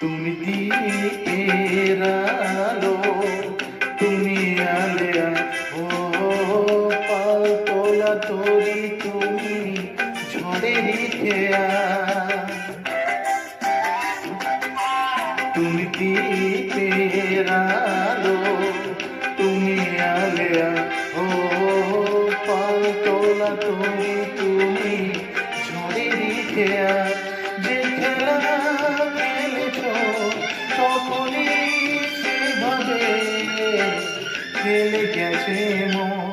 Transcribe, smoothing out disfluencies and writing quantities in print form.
তুমি দীপের আলো, তুমি আলেয়া, ও পালতোলা তরি, তুমি ঝড়েরই খেয়া। তুমি দীপের আলো, তুমি আলেয়া, ও পালতোলা তরি, তুমি ঝড়েরই খেয়া। যে খেলা খেলেছ তখনই সেভাবে খেলে গেছে মন।